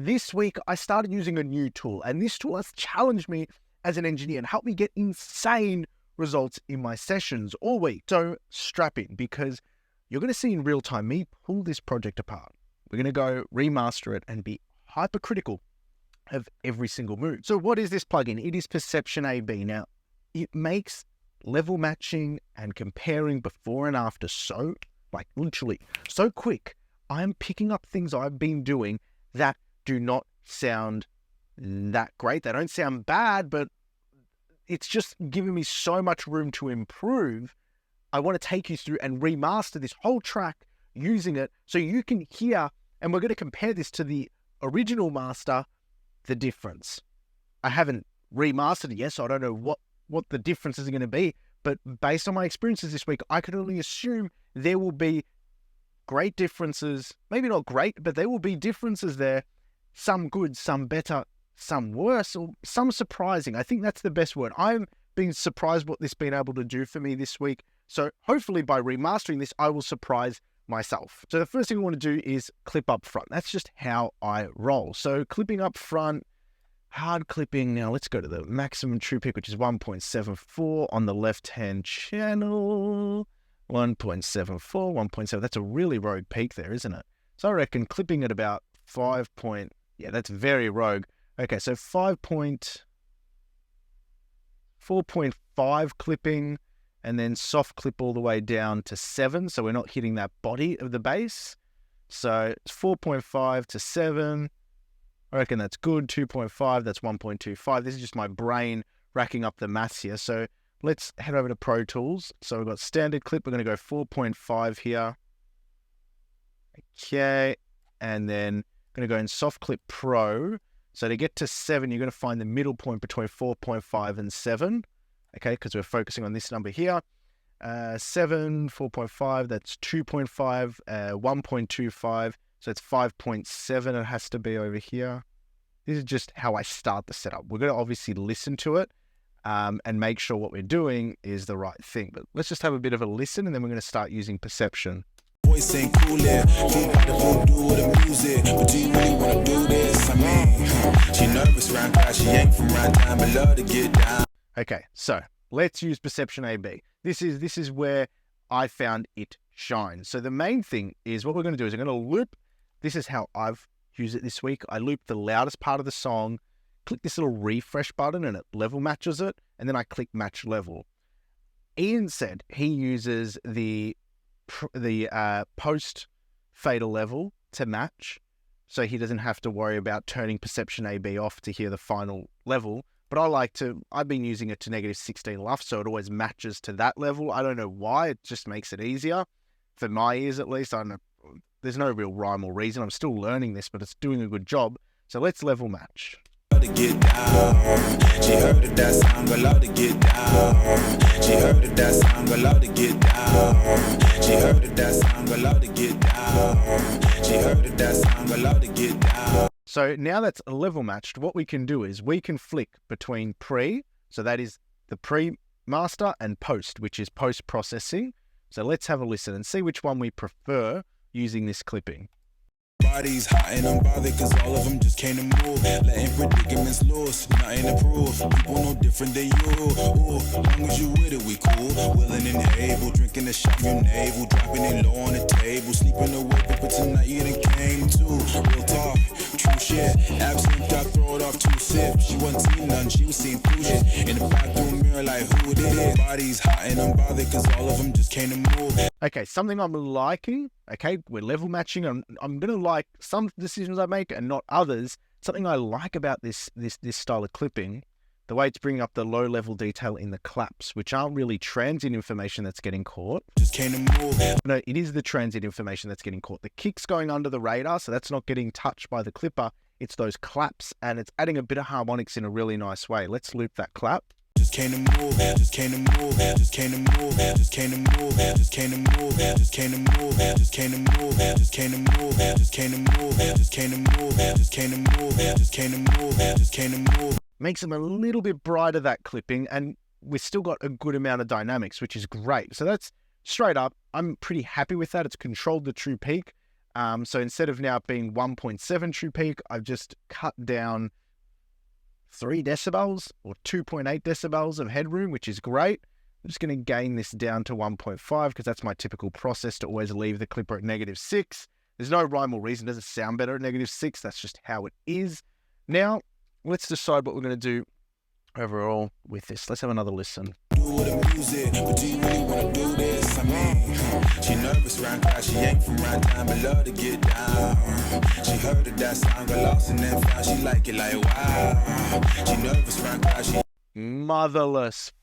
this week I started using a new tool, and this tool has challenged me as an engineer and helped me get insane results in my sessions all week. So strap in, because you're going to see in real time me pull this project apart. We're going to go remaster it and be hypercritical of every single move. So what is this plugin? It is Perception AB. Now, it makes level matching and comparing before and after so, like literally, so quick. I'm picking up things I've been doing that do not sound that great. They don't sound bad, but it's just giving me so much room to improve. I want to take you through and remaster this whole track using it so you can hear, and we're going to compare this to the original master, the difference. I haven't remastered it yet, so I don't know what the differences are going to be, but based on my experiences this week, I can only assume there will be great differences. Maybe not great, but there will be differences there. Some good, some better, some worse, or some surprising. I think that's the best word. I'm being surprised what this has been able to do for me this week. So hopefully by remastering this, I will surprise myself. So the first thing I want to do is clip up front. That's just how I roll. So clipping up front, hard clipping. Now let's go to the maximum true peak, which is 1.74 on the left-hand channel. 1.74, 1.7. That's a really rogue peak there, isn't it? So I reckon clipping at about 5 point, yeah, that's very rogue. Okay, so 4.5 clipping, and then soft clip all the way down to 7. So we're not hitting that body of the bass. So it's 4.5 to 7. I reckon that's good. 2.5, that's 1.25. This is just my brain racking up the maths here. So let's head over to Pro Tools. So we've got standard clip. We're going to go 4.5 here. Okay. And then going to go in Soft Clip Pro. So to get to 7, you're going to find the middle point between 4.5 and 7. Okay, because we're focusing on this number here. 7, 4.5, that's 2.5, 1.25. So it's 5.7 it has to be over here. This is just how I start the setup. We're going to obviously listen to it and make sure what we're doing is the right thing. But let's just have a bit of a listen, and then we're going to start using Perception. Voice ain't cool there. She got the voodoo with the music, but do you really wanna do this? I mean, she nervous round guys, she ain't from round time, but love to get down. Okay, so let's use Perception AB. This is where I found it shine. So the main thing is what we're going to do is I'm going to loop. This is how I've used it this week. I loop the loudest part of the song, click this little refresh button, and it level matches it, and then I click match level. Ian said he uses the post fader level to match, so he doesn't have to worry about turning Perception AB off to hear the final level. But I've been using it to -16 LUF, so it always matches to that level. I don't know why, it just makes it easier. For my ears at least, I don't know. There's no real rhyme or reason. I'm still learning this, but it's doing a good job. So let's level match. To get down. She heard of that sound, but love to get down. She heard of that sound, but love to get down. She heard of that sound, but love to get down. She heard of that sound, but love to get down. So now that's level matched, what we can do is we can flick between pre, so that is the pre-master, and post, which is post-processing. So let's have a listen and see which one we prefer using this clipping. Bodies hot and unbothered, cause all of them just came to move. Letting predicaments loose, nothing to prove. People no different than you. Ooh, long as you with it, we cool. Willing and able, drinking the shot from your navel, dropping it low on the table, sleeping awake, but tonight you done came to. Real talk, true shit. Absent, I throw it off 2 sips. She wasn't seeing none, she was seeing through shit. In the bathroom mirror, like who did it? Bodies hot and unbothered, cause all of them just came to move. Okay, something I'm liking. Okay, we're level matching. I'm gonna like some decisions I make and not others. Something I like about this style of clipping, the way it's bringing up the low level detail in the claps, which aren't really transient information that's getting caught. Just came to move. No, it is the transient information that's getting caught. The kick's going under the radar, so that's not getting touched by the clipper. It's those claps, and it's adding a bit of harmonics in a really nice way. Let's loop that clap. Just came to move, just came to move, just came to move, just came to move, just came to move, just came to move, just came to move, just came to move, just came to move, just came to move, just came to move, just came to move, just came to move. Makes them a little bit brighter, that clipping, and we've still got a good amount of dynamics, which is great. So that's straight up. I'm pretty happy with that. It's controlled the true peak. So instead of now being 1.7 true peak, I've just cut down 3 decibels or 2.8 decibels of headroom, which is great. I'm just going to gain this down to 1.5 because that's my typical process to always leave the clipper at -6. There's no rhyme or reason. It doesn't sound better at -6. That's just how it is. Now, let's decide what we're going to do overall with this. Let's have another listen. She nervous round class, she ain't from round time, but love to get down. She heard of that sound, got lost and then found she like it like wow. She nervous round class, she Motherless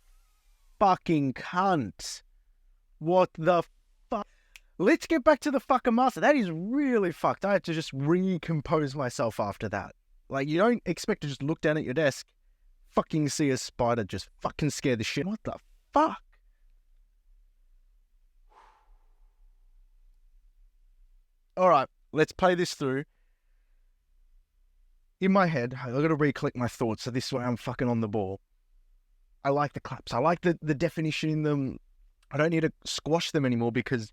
fucking cunt. What the fuck? Let's get back to the fucking master. That is really fucked. I had to just recompose myself after that. Like, you don't expect to just look down at your desk, fucking see a spider just fucking scare the shit. What the fuck? All right, let's play this through. In my head, I've got to recollect my thoughts, so this way I'm fucking on the ball. I like the claps. I like the definition in them. I don't need to squash them anymore because,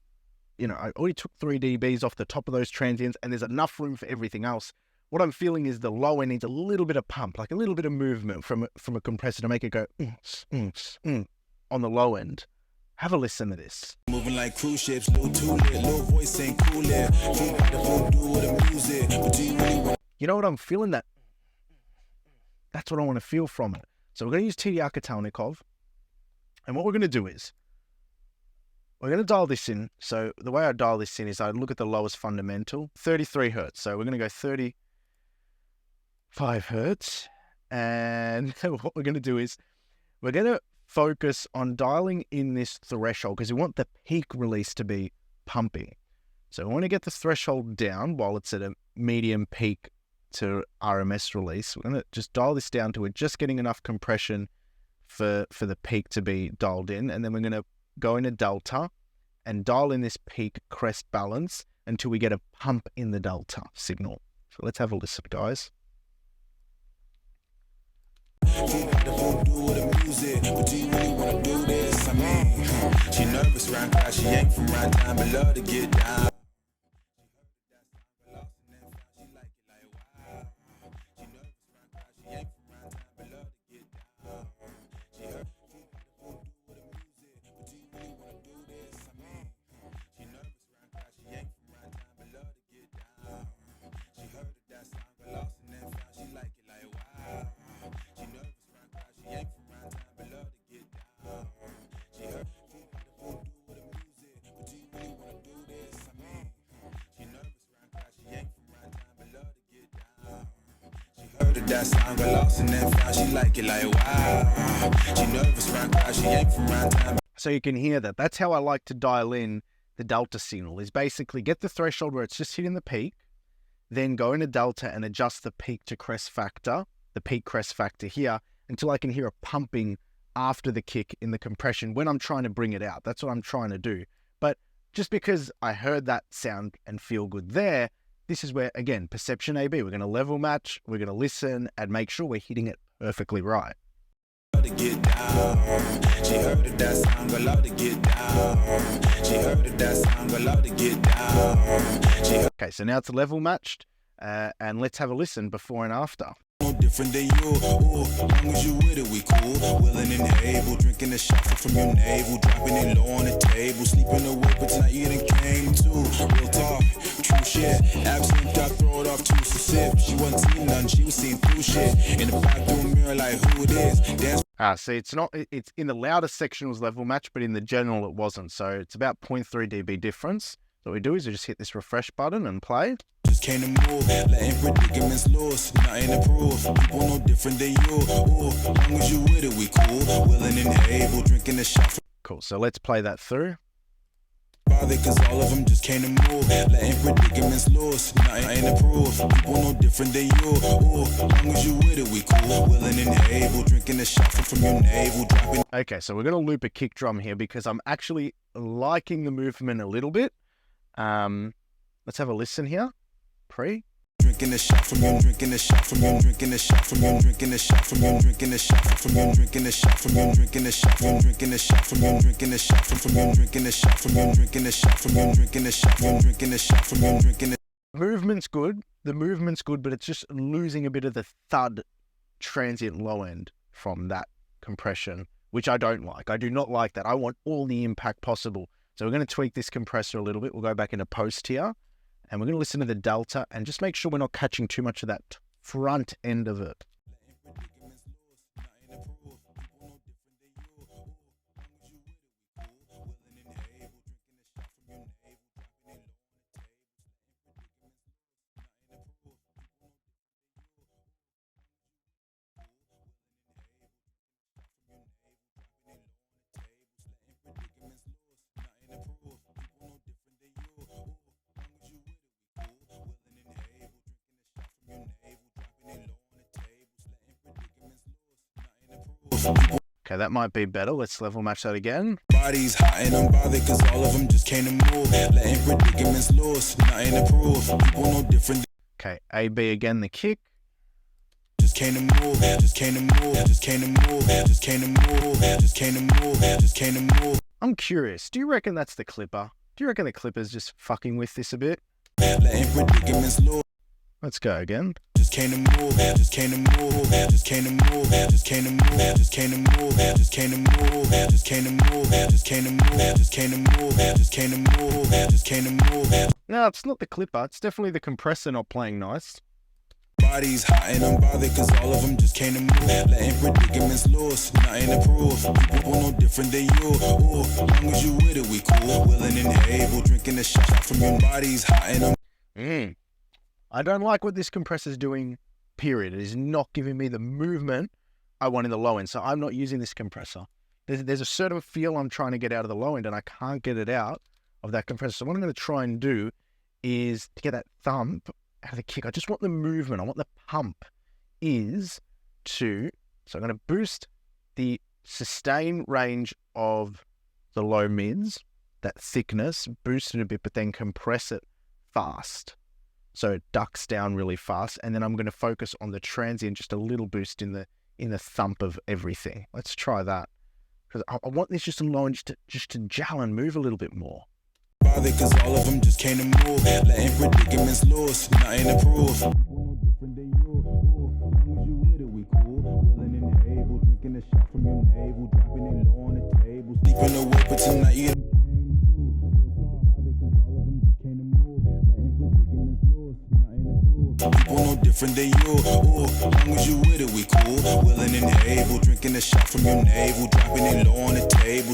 you know, I already took 3 dBs off the top of those transients and there's enough room for everything else. What I'm feeling is the low end needs a little bit of pump, like a little bit of movement from a compressor to make it go on the low end. Have a listen to this. moving like cruise ships, little too lit, little voice ain't cool there. Fool by the fool, do with the music, but do you really want You know what I'm feeling? That's what I want to feel from it. So we're going to use TDR Katalnikov. And what we're going to do is, we're going to dial this in. So the way I dial this in is I look at the lowest fundamental, 33 hertz. So we're going to go 35 hertz. And what we're going to do is, we're going to focus on dialing in this threshold because we want the peak release to be pumping. So we want to get the threshold down while it's at a medium peak to RMS release. We're going to just dial this down to it, just getting enough compression for the peak to be dialed in. And then we're going to go into delta and dial in this peak crest balance until we get a pump in the delta signal. So let's have a listen, guys. fool by the fool, do with the music, but do you really want to do this? I mean, she nervous round class, she ain't from round time, but love to get down. That sound got lost and then found she like it like wow. She nervous round class, she ain't from round time. So you can hear that. That's how I like to dial in the delta signal, is basically get the threshold where it's just hitting the peak, then go into delta and adjust the peak to crest factor, the peak crest factor here, until I can hear a pumping after the kick in the compression when I'm trying to bring it out. That's what I'm trying to do. But just because I heard that sound and feel good there, this is where, again, perception AB, we're going to level match, we're going to listen and make sure we're hitting it perfectly right. To get down. She heard of that sound, got love to get down. She heard of that sound, got love to get down. Okay, so now it's level matched, and let's have a listen before and after. No different than you. Ooh, long as you with it, we cool. Willing and able, drinking the shot from your navel, dropping it low on the table, sleeping away, but tonight you done came to. Real talk, true shit. Absent, I throw it off to sip. She wasn't seeing nothing, she was seeing through shit. In the bathroom mirror, like who it is. Dance. See, it's in the louder section was level match, but in the general it wasn't. So it's about 0.3 dB difference. So what we do is we just hit this refresh button and play. Just came to move, letting predicaments loose, nothing to prove. People no different than you. Ooh, long as you with it, we cool. Willing and able, drinking the shot. Cool, so let's play that through. Bother, cause all of them just came to move, letting predicaments loose, nothing to prove. People no different than you. Ooh, long as you with it, we cool. Willing and able, drinking the shot from your navel, dropping. Okay, so we're going to loop a kick drum here because I'm actually liking the movement a little bit. Let's have a listen here. Pre. drinking a shot from you, drinking a shot from you, drinking a shot from you, drinking a shot from you, drinking a shot from you, drinking a shot from you, drinking a shot from you, drinking a shot from you, drinking a shot from you, drinking a shot from you, drinking a shot from you, drinking a shot from you, drinking a shot from you, drinking a. Movement's good. The movement's good, but it's just losing a bit of the thud transient low end from that compression, which I don't like. I do not like that. I want all the impact possible. So we're going to tweak this compressor a little bit. We'll go back into post here and we're going to listen to the delta and just make sure we're not catching too much of that front end of it. Okay, that might be better. Let's level match that again. Bodies hot and unbothered cause all of them just can't move. Letting predicaments loose, nothing to prove. People know different. Okay, AB again, the kick. Just can't move, just can't move, just can't move, just can't move, just can't move, just can't move. I'm curious, do you reckon that's the clipper? Do you reckon the clipper's just fucking with this a bit? Letting predicaments loose. Let's go again. Just can't move, just can't move, just can't move, just can't move, just can't move, just can't move, just can't move, just can't move, just can't move, just can't move, just can't move. No, it's not the clipper. It's definitely the compressor not playing nice. Bodies hot and unbothered cause all of them just can't move. Letting predicaments loose, nothing to prove. People no different than you. Ooh, long as you with it, we cool. Willing and able, drinking a shot from your bodies hot and I don't like what this compressor's doing, period. It is not giving me the movement I want in the low end, so I'm not using this compressor. There's a certain feel I'm trying to get out of the low end, and I can't get it out of that compressor. So what I'm going to try and do is to get that thump out of the kick. I just want the movement. I want the pump so I'm going to boost the sustain range of the low mids, that thickness, boost it a bit, but then compress it fast. So it ducks down really fast, and then I'm going to focus on the transient, just a little boost in the thump of everything. Let's try that, because I want this just low and just to gel and move a little bit more. Bother cause all of them just can't move. Letting predicaments loose, nothing to prove. Different than you. Long as you with it, we cool. Willing and able, drinking a shot from your navel, dropping it low on the table, sleeping away, but tonight you. People no different than you. Ooh, long as you with it, we cool. Willing and able, drinking a shot from your navel, dropping it low on the table.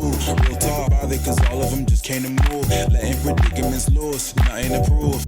Real talk, bother cause all of them just can't move. Letting predicaments loose, nothing to prove.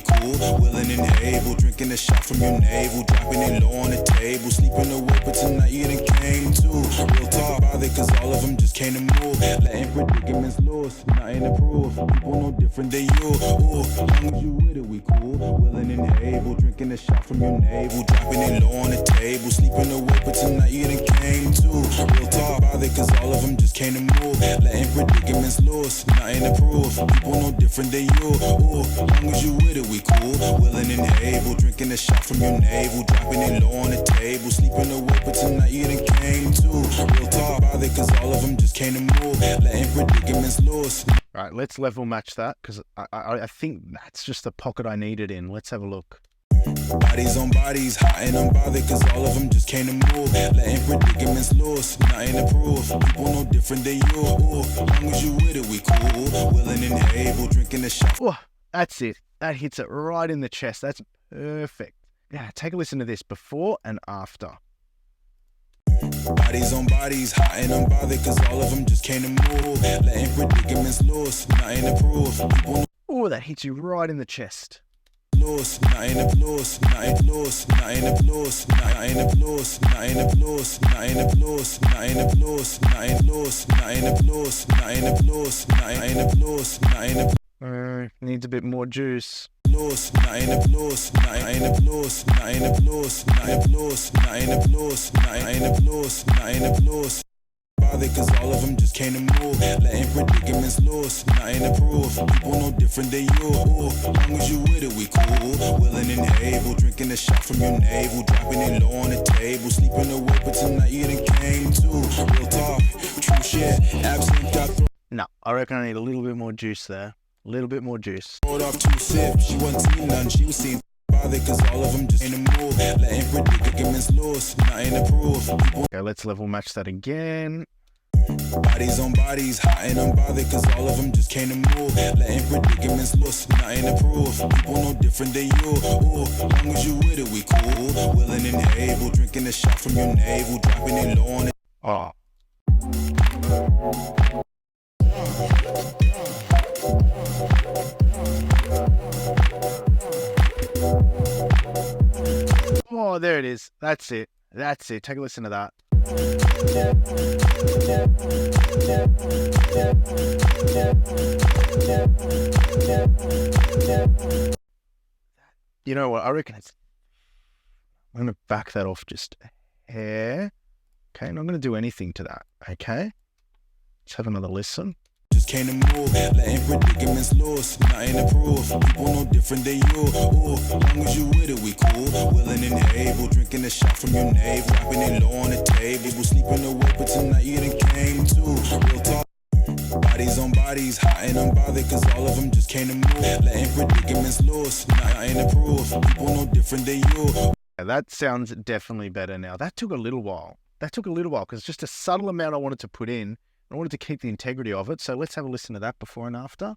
Cool, willing and able, drinking a shot from your navel, dropping it low on the table, sleeping away, but tonight you done came to. Real talk, bother cause all of them just can't move. Letting predicaments loose, nothing to prove. People no different than you. Ooh, long as you with it, we cool. Willing and able, drinking a shot from your navel, dropping it low on the table, sleeping away, but tonight you done came to. Real talk, bother cause all of them just can't move. Letting predicaments loose, nothing to prove. People no different than you. Ooh, long as you with it, we cool. Willing and able, drinking a shot from your navel, dropping it low on the table, sleeping away, but tonight you done came to. Real talk, bother cause all of them just can't move. Letting predicaments loose. Right, let's level match that, because I think that's just the pocket I need it in. Let's have a look. Bodies on bodies, hot and unbothered cause all of them just can't move. Letting predicaments loose, nothing to prove. People no different than you. Ooh, long as you with it, we cool. Willing and able, drinking a shot. Oh, that's it. That hits it right in the chest. That's perfect. Yeah, take a listen to this before and after. Bodies on bodies, hot and unbothered cause all of them just can't move. Letting predicaments loose, nothing to prove. People Oh, that hits you right in the chest. loose, nothing to lose, nothing to lose, nothing to lose, nothing to lose, nothing to lose, nothing to lose, nothing to lose, nothing to lose, nothing to lose, nothing to lose, nothing to lose, nothing to Needs a bit more juice. lose, nothing to lose, nothing to lose, nothing to lose, nothing to lose, nothing to lose, nothing to lose, nothing to lose. bother, cause all of them just came to move. Letting predicaments loose, nothing to prove. People no different than you. Ooh, long as you with it, we cool. Willing and able, drinking a shot from your navel, dropping it low on the table, sleeping away, but tonight you done came to. Real talk, true shit, absent, got thrown. No, I reckon I need a little bit more juice there. A little bit more juice. Rolled off 2 sips, she wasn't seeing none, she was seeing bother, cause all of them just in the move. Letting predicaments loose, nothing to prove. People Okay, let's level match that again. bodies on bodies, hot and unbothered, cause all of them just came to move. Letting predicaments loose, nothing to prove. People no different than you. Ooh, long as you with it, we cool. Willing and able, drinking a shot from your navel, dropping it low on it. Oh. Oh, there it is. That's it. That's it. Take a listen to that. You know what? I reckon I'm going to back that off just a hair. Okay, I'm not going to do anything to that. Okay? Let's have another listen. Just came to move, letting predicaments loose, nothing to prove. People no different than you. Ooh, long as you with it, we cool. Willing and able, drinking a shot from your navel, dropping it low on the table, sleeping away, but tonight you done came to. Real talk. Bodies on bodies, hot and unbothered, cause all of them just came to move. Letting predicaments loose, nothing to prove. People no different than you. Yeah, that sounds definitely better now. That took a little while. Because just a subtle amount I wanted to put in. I wanted to keep the integrity of it. So let's have a listen to that before and after.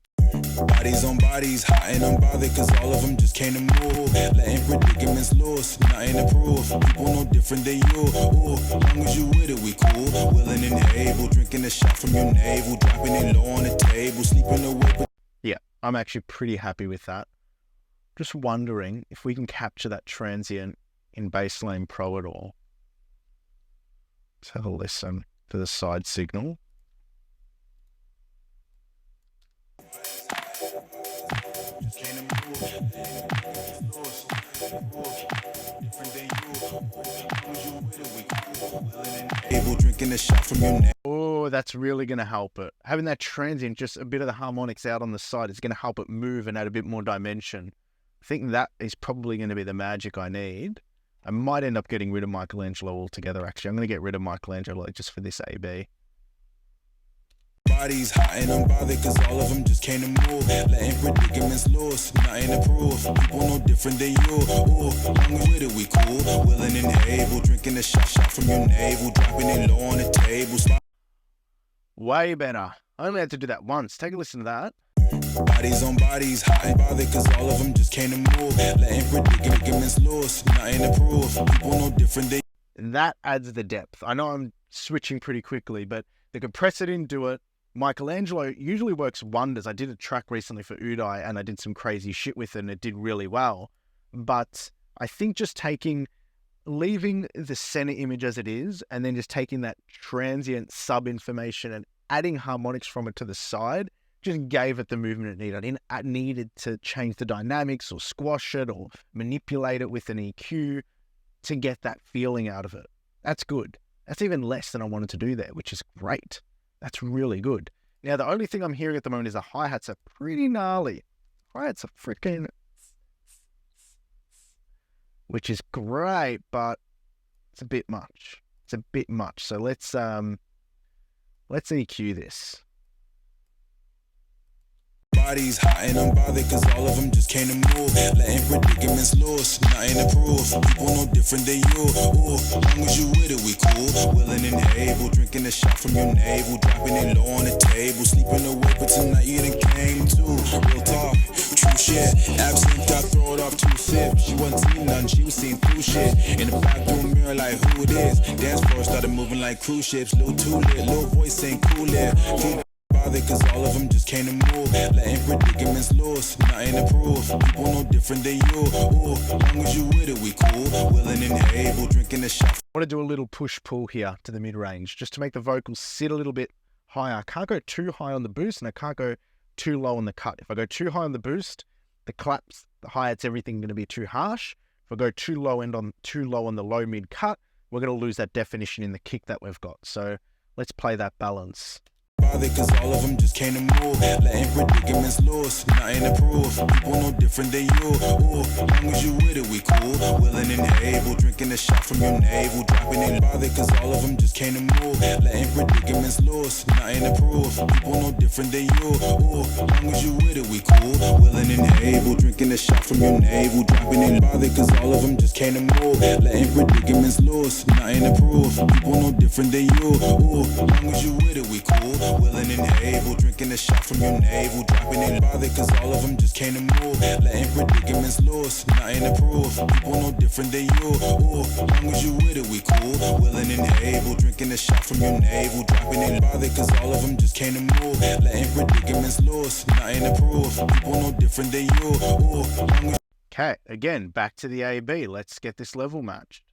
Bodies on bodies, hot and unbothered, cause all of them just came to move. Letting predicaments loose, nothing to prove. People no different than you. Ooh, long as you with it, we cool. Willing and able, drinking a shot from your navel, dropping it low on the table, sleeping away, but Yeah, I'm actually pretty happy with that. Just wondering if we can capture that transient in Baselane Pro at all. Let's have a listen for the side signal. able, drinking a shot from your navel. Oh, that's really going to help it. Having that transient, just a bit of the harmonics out on the side, is going to help it move and add a bit more dimension. I think that is probably going to be the magic I need. I might end up getting rid of Michelangelo altogether, actually. I'm going to get rid of Michelangelo just for this AB. Bodies hot and unbothered, cause all of them just came to move. Letting predicaments loose, nothing to prove. People no different than you. Ooh, long as with it, we cool. Willing and able, drinking a shot from your navel, dropping it low on the table. Way better. I only had to do that once. Take a listen to that. Bodies on bodies, hot and bothered, cause all of them just came to move. Letting predicaments loose, nothing to prove. People no different than And that adds the depth. I know I'm switching pretty quickly, but the compressor didn't do it. Michelangelo usually works wonders. I did a track recently for Uday and I did some crazy shit with it and it did really well. But I think just leaving the center image as it is and then just taking that transient sub information and adding harmonics from it to the side just gave it the movement it needed. I didn't needed to change the dynamics or squash it or manipulate it with an EQ to get that feeling out of it. That's good. That's even less than I wanted to do there, which is great. That's really good. Now, the only thing I'm hearing at the moment is the hi-hats are pretty gnarly. Hi-hats are freaking... which is great, but it's a bit much. It's a bit much. So let's EQ this. bodies hot and unbothered, cause all of them just came to move. Letting predicaments loose, nothing to prove. People no different than you. Ooh, long as you with it, we cool. Willing and able, drinking a shot from your navel, dropping it low on the table, sleeping away, but tonight you done came to. Real talk, true shit. Absent, got throw it off 2 sips. She wasn't seeing nothing, she was seeing through shit. In the bathroom mirror, like who it is. Dance floor started moving like cruise ships. Little too lit, little voice saying cool it. Cause all of them just came to move. Letting predicaments loose, nothing to prove. People no different than you. Ooh, long as you with it, we cool. Willing and able, drinking a shot. I want to do a little push-pull here to the mid-range, just to make the vocals sit a little bit higher. I can't go too high on the boost, and I can't go too low on the cut. If I go too high on the boost, the claps, the hi-hats, everything going to be too harsh. If I go too low on the low mid cut, we're going to lose that definition in the kick that we've got. So Let's play that balance. Bother cause all of them just came to move. Letting predicaments loose, nothing to prove. People no different than you. Ooh, long as you with it, we cool. Willing and able, drinking a shot from your navel. Dropping in bother cause all of them just came to move. Letting predicaments loose, nothing to prove. People no different than you. Ooh, long as you with it, we cool. Willing and able, drinking a shot from your navel. Dropping in bother cause all of them just came to move. Letting predicaments loose, nothing to prove. People no different than you. Ooh, long as you with it, we cool. Willing and able, drinking a shot from your navel. Dropping in bother cause all of them just came to move. Letting predicaments loose, nothing to prove. People no different than you. Ooh, long as you with it, we cool. Willing and able, drinking a shot from your navel. Dropping in bother cause all of them just came to move. Letting predicaments loose, nothing to prove. People no different than you. Ooh, long as Okay, again, back to the A-B. Let's get this level matched.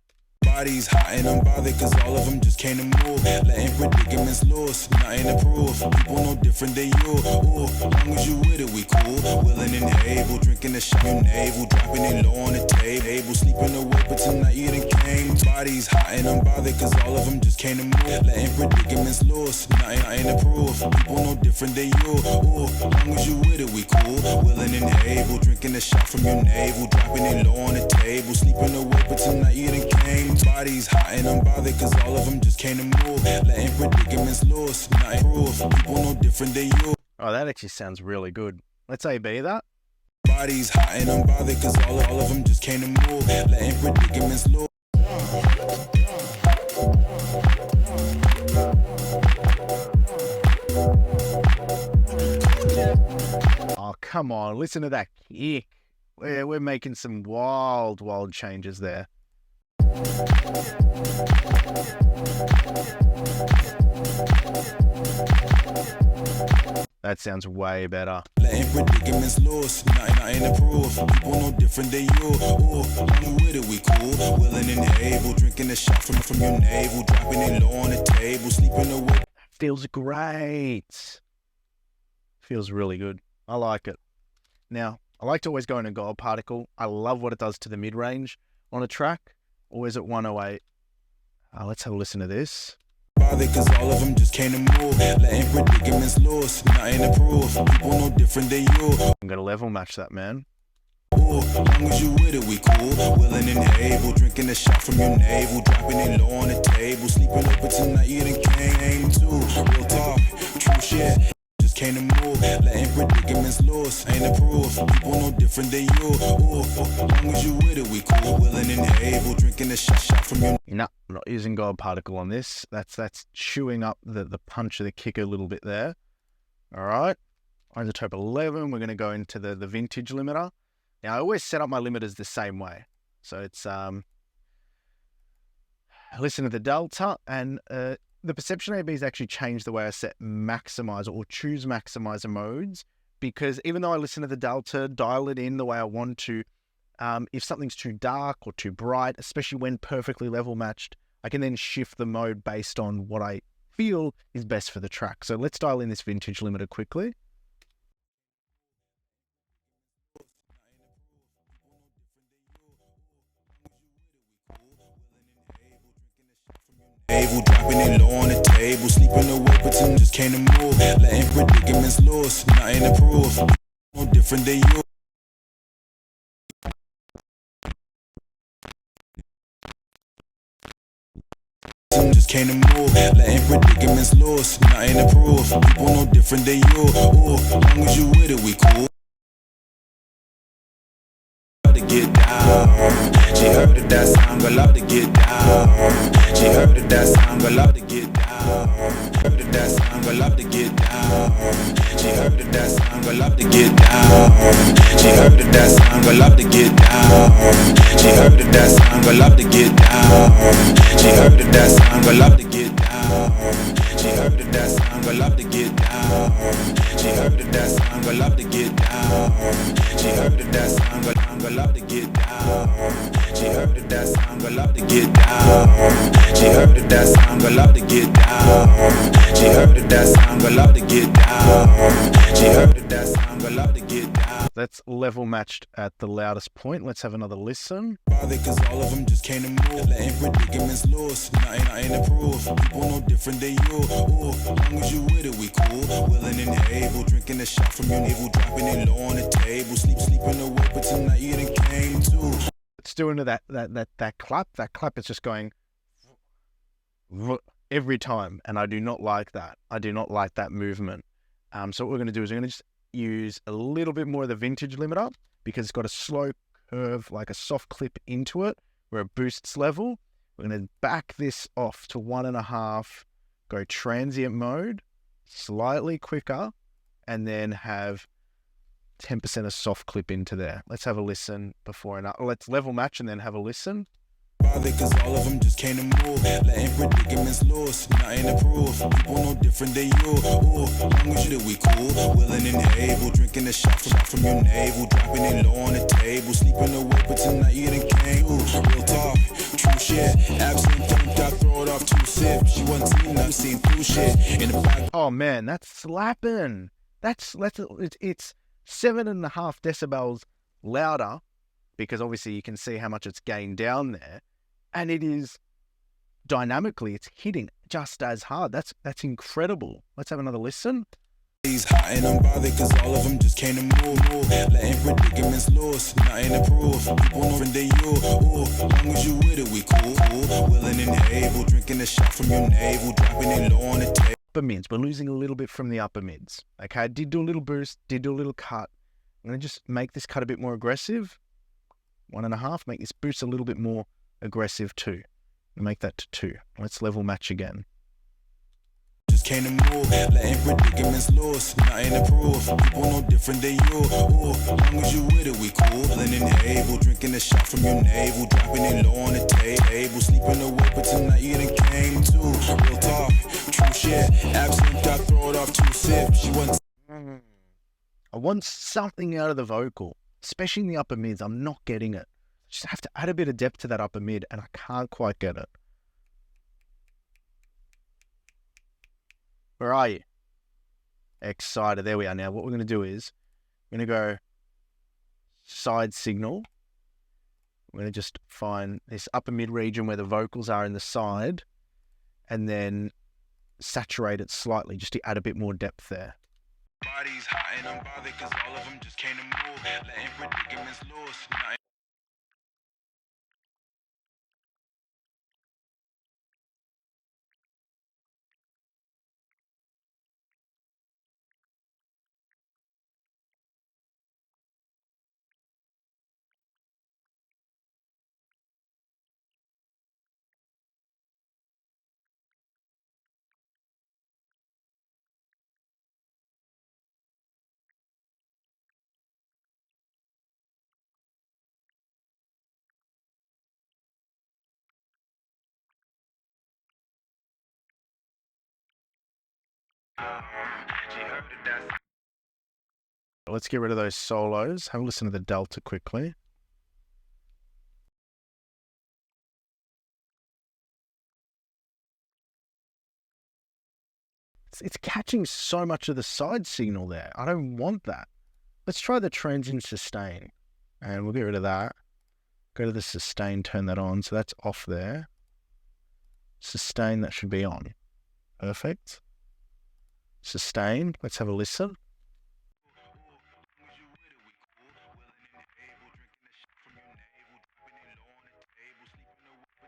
bodies hot and unbothered cause all of them just came to move. Letting predicaments loose, nothing to prove. People no different than you. Ooh, long as you with it, we cool. Willing and able, drinking a shot from your navel. Dropping it low on the table. Sleeping away, but tonight you done came. Bodies hot and unbothered cause all of them just came to move. Letting predicaments loose, nothing to prove. People no different than you. Ooh, long as you with it, we cool. Willing and able, drinking a shot from your navel. Dropping it low on the table. Sleeping away, but tonight you done came. Bodies hot and unbothered cause all of them just came to move. Letting predicaments loose, nothing proof. People no different than you. Oh, that actually sounds really good. Let's A-B that. Bodies hot and unbothered cause all of them just came to move. Letting predicaments loose. Oh, come on. Listen to that kick. We're making some wild changes there. That sounds way better. Letting predicaments loose, nothing to prove. People no different than you. Ooh, long with it, we cool. Willing and able, drinking a shot from your navel. Dropping it low on the table. Sleeping away. Feels great. Feels really good. I like it. Now, I like to always go in a gold particle. I love what it does to the mid-range on a track. Always at 108. Let's have a listen to this. Bother cause all of them just came to move. Letting predicaments loose, nothing to prove. People no different than you. I'm going to level match that, man. Ooh, long as you with it, we cool. Willing and able, drinking a shot from your navel. Dropping it low on the table. Sleeping over tonight, you done came too. Real talk, true shit. Just came to move. Letting predicaments loose, ain't a proof. People no different than you. Ooh, long as you with it, we cool. Willing and able, drinking a shot from your. No, I'm not using gold particle on this. That's chewing up the punch of the kick a little bit there. All right. Isotope 11. We're going to go into the vintage limiter. Now, I always set up my limiters the same way. So it's listen to the delta, and the Perception AB has actually changed the way I set maximizer or choose maximizer modes, because even though I listen to the delta, dial it in the way I want to, if something's too dark or too bright, especially when perfectly level matched, I can then shift the mode based on what I feel is best for the track. So let's dial in this vintage limiter quickly. Dropping it low on the table. Sleeping away, but just came to move. Letting predicaments loose, nothing to prove. No different than you. Just came to move. Letting predicaments loose, nothing to prove. People no different than you. Ooh, long as you with it, we cool. To get down. She heard it, that sound, but love to get down. She heard it, that sound, but love to get down. Heard it, that sound, but love to get down. She heard it, that sound, but love to get down. She heard it, that sound, but love to get down. She heard it, that sound, but love to get down. She heard it, that sound, but love to get down. She heard it, that sound, but love to get down. She heard it, that sound, but love to get down. She heard it, that sound, but love to get down. She heard it, that sound, but love to get down. She heard it, that sound, but love to get down. She heard it, that sound, but love to get down. She heard it, that sound, but allowed to get down. That's level matched at the loudest point. Let's have another listen. Bother cause all of them just came to move. Letting predicaments loose. Nothing to prove. People no different than you. Ooh, long as you with it, we cool. Willing and able. Drinking a shot from your navel. Dropping it low on the table. Sleeping away, but tonight you done came too. It's doing that clap. That clap is just going every time. And I do not like that. I do not like that movement. So what we're going to do is we're going to just use a little bit more of the vintage limiter because it's got a slow curve, like a soft clip into it where it boosts level. We're going to back this off to 1.5, go transient mode, slightly quicker, and then have 10% of soft clip into there. Let's have a listen before and let's level match and then have a listen. Bother cause all of them just came to move. Letting predicaments loose. Nothing to prove. People no different than you. Ooh, long as you that we cool. Willing and able. Drinking a shot from your navel. Dropping it low on the table. Sleeping away, but tonight you done came too. Real talk, true shit. Absent don't got throw it off 2 sips. She wasn't seen, I'm seeing through shit. In the back. Oh man, that's slapping. It's 7.5 decibels louder because obviously you can see how much it's gained down there. And it is dynamically, it's hitting just as hard. That's incredible. Let's have another listen. He's hot and unbothered cause all of them just came to move. Letting predicaments loose. Nothing to prove. People no different than you. Ooh, long as you with it, we cool. Willing and able. Drinking a shot from your navel. Dropping it low on the table. Upper mids. We're losing a little bit from the upper mids. Okay, I did do a little boost, did do a little cut. I'm going to just make this cut a bit more aggressive. 1.5. Make this boost a little bit more aggressive too. Make that to 2. Let's level match again. Just came to move, letting predicaments loose. Nothing to prove. People no different than you. Ooh, long as you with it, we cool. Willing and able. Drinking a shot from your navel. Dropping it low on the table. Sleeping away, but tonight you done came too. Real talk, true shit. Absent got throw it off 2 sips. She wasn't. I want something out of the vocal, especially in the upper mids. I'm not getting it. Just have to add a bit of depth to that upper mid, and I can't quite get it. Where are you? Excited. There we are. Now, what we're going to do is we're going to go side signal. We're going to just find this upper mid region where the vocals are in the side, and then saturate it slightly just to add a bit more depth there. Bodies hot and unbothered cause all of them just came to move. Letting predicaments loose. Nothing. Let's get rid of those solos. Have a listen to the delta quickly. It's catching so much of the side signal there. I don't want that. Let's try the transient sustain. And we'll get rid of that. Go to the sustain, turn that on. So that's off there. Sustain, that should be on. Perfect. Sustain. Let's have a listen.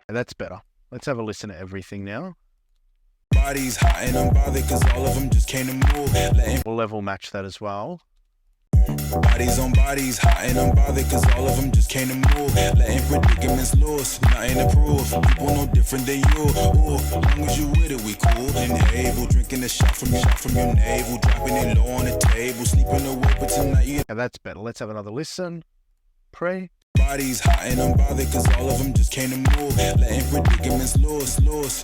That's better. Let's have a listen to everything now. Bodies hot and unbothered cause all of them just came to move. Letting We'll level match that as well. bodies on bodies hot and unbothered cause all of them just came to move. Letting predicaments loose. Nothing to prove. People no different than you. Ooh, long as you with it, we cool. And able. Drinking a shot from your navel. Dropping it low on the table. Sleeping away, but tonight you. Yeah, that's better. Let's have another listen. Pray. Bodies hot and unbothered cause all of them just came to move. Letting predicaments loose.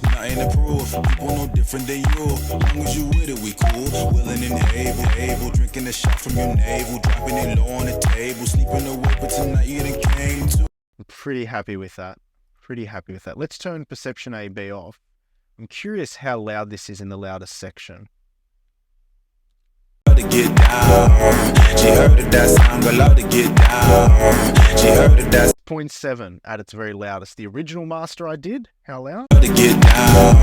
Nothing to prove. People no different than you. Long as you with it, we cool. Willing and able. Drinking a shot from your navel. Dropping it low on the table. Sleeping away, but tonight you done came too. I'm pretty happy with that. Let's turn Perception AB off. I'm curious how loud this is in the loudest section. to get down. She heard of that sound, got love to get down. She heard of that 0.7 at its very loudest. The original master I did, how loud? to get down.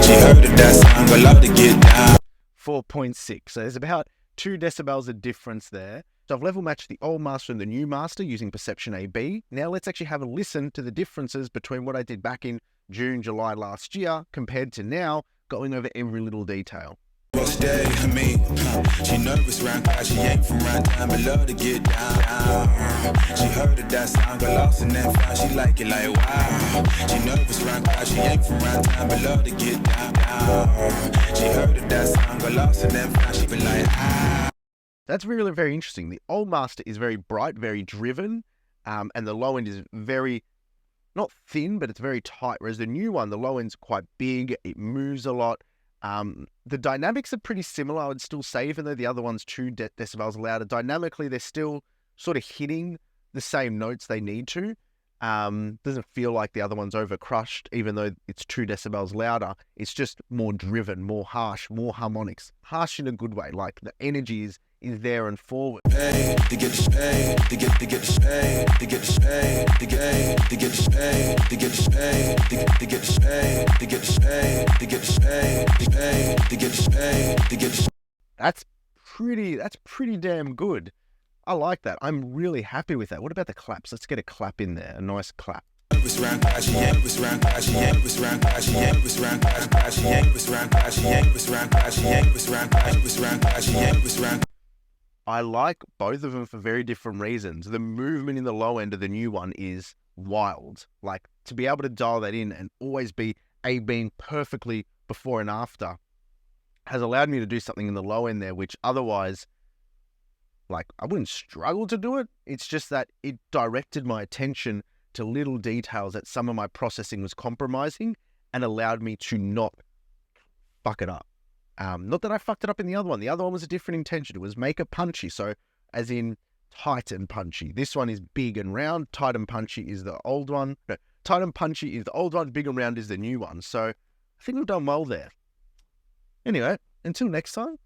She heard of that sound, got love to get down. 4.6. So there's about 2 decibels of difference there. So I've level matched the old master and the new master using Perception AB. Now let's actually have a listen to the differences between what I did back in June, July last year compared to now, going over every little detail. Stay with me. She nervous round cause she ain't from round town, but love to get down. She heard of that sound, got lost in that found. She like it like wow. She nervous round cause she ain't from round town, but love to get down. She heard of that sound, got lost in that found. She been like ah. That's really very interesting. The old master is very bright, very driven, and the low end is very, not thin, but it's very tight. Whereas the new one, the low end's quite big, it moves a lot. The dynamics are pretty similar, I would still say, even though the other one's 2 decibels louder. Dynamically, they're still sort of hitting the same notes they need to. Doesn't feel like the other one's overcrushed, even though it's 2 decibels louder. It's just more driven, more harsh, more harmonics. Harsh in a good way, like the energy is there and forward. Pay to get this pay, to get this pay, to get this pay, to get this pay, to get this pay, to get this pay, to get this pay, to get this pay, to get this pay, to get this. That's pretty damn good. I like that. I'm really happy with that. What about the claps? Let's get a clap in there, a nice clap. I like both of them for very different reasons. The movement in the low end of the new one is wild. Like, to be able to dial that in and always be being perfectly before and after has allowed me to do something in the low end there, which otherwise, like, I wouldn't struggle to do it. It's just that it directed my attention to little details that some of my processing was compromising and allowed me to not fuck it up. Not that I fucked it up in the other one. The other one was a different intention. It was make it punchy. So as in tight and punchy. This one is big and round. Tight and punchy is the old one. No, tight and punchy is the old one. Big and round is the new one. So I think we've done well there. Anyway, until next time.